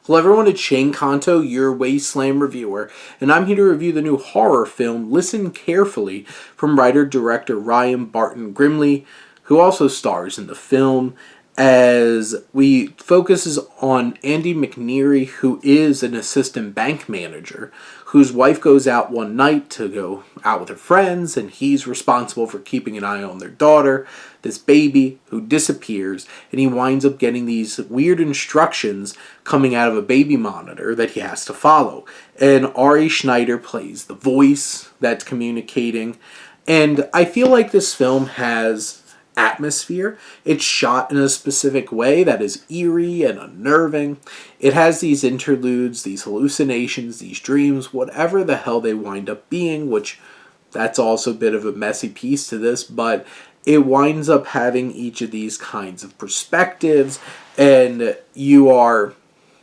Hello everyone, it's Shane Kanto, your Wasteland reviewer, and I'm here to review the new horror film, Listen Carefully, from writer-director Ryan Barton-Grimly, who also stars in the film, as we focuses on Andy McNeary, who is an assistant bank manager, whose wife goes out one night to go out with her friends, and he's responsible for keeping an eye on their daughter, this baby, who disappears, and he winds up getting these weird instructions coming out of a baby monitor that he has to follow. And Ari Schneider plays the voice that's communicating, and I feel like this film has atmosphere. It's shot in a specific way that is eerie and unnerving. It has these interludes, these hallucinations, these dreams, whatever the hell they wind up being, which that's also a bit of a messy piece to this, but it winds up having each of these kinds of perspectives, and you are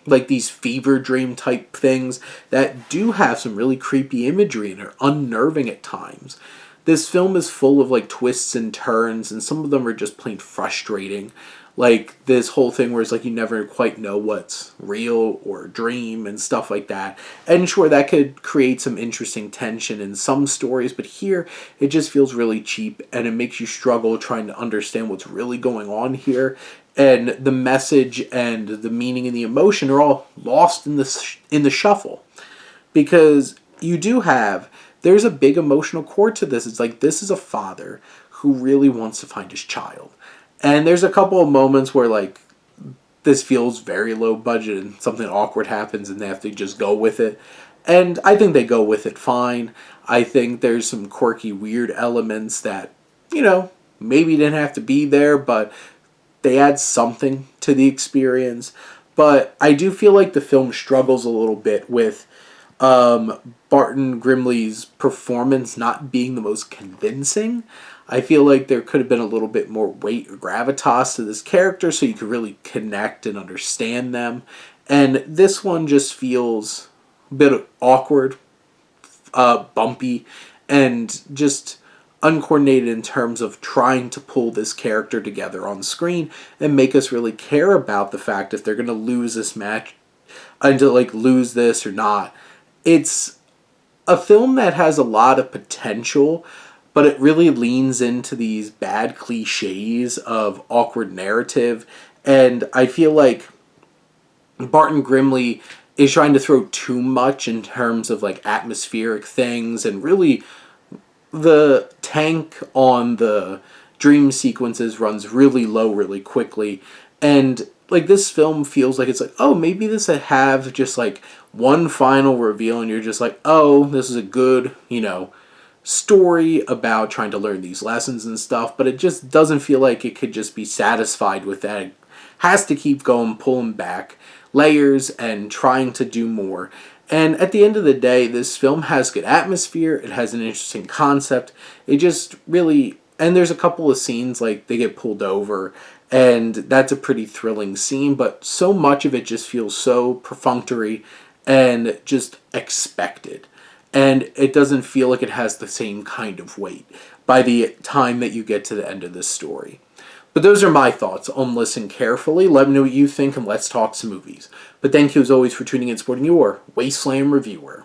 like these fever dream type things that do have some really creepy imagery and are unnerving at times. This film is full of like twists and turns, and some of them are just plain frustrating. Like this whole thing where it's like you never quite know what's real or a dream and stuff like that. And sure, that could create some interesting tension in some stories, but here it just feels really cheap, and it makes you struggle trying to understand what's really going on here. And the message and the meaning and the emotion are all lost in the shuffle, because there's a big emotional core to this. It's like, this is a father who really wants to find his child. And there's a couple of moments where, like, this feels very low budget and something awkward happens and they have to just go with it. And I think they go with it fine. I think there's some quirky, weird elements that, maybe didn't have to be there, but they add something to the experience. But I do feel like the film struggles a little bit with Barton-Grimly's performance not being the most convincing. I feel like there could have been a little bit more weight or gravitas to this character so you could really connect and understand them. And this one just feels a bit awkward, bumpy, and just uncoordinated in terms of trying to pull this character together on screen and make us really care about the fact if they're going to lose this match and to lose this or not. It's a film that has a lot of potential, but it really leans into these bad cliches of awkward narrative, and I feel like Barton-Grimly is trying to throw too much in terms of atmospheric things, and really the tank on the dream sequences runs really low really quickly, and this film feels like it's oh, maybe this would have just one final reveal and you're just oh, this is a good, story about trying to learn these lessons and stuff, but it just doesn't feel like it could just be satisfied with that. It has to keep going, pulling back layers and trying to do more. And at the end of the day, this film has good atmosphere, it has an interesting concept, it just really, and there's a couple of scenes they get pulled over, and that's a pretty thrilling scene, but so much of it just feels so perfunctory and just expected. And it doesn't feel like it has the same kind of weight by the time that you get to the end of this story. But those are my thoughts on Listen Carefully. Let me know what you think, and let's talk some movies. But thank you as always for tuning in and supporting your Wasteland reviewer.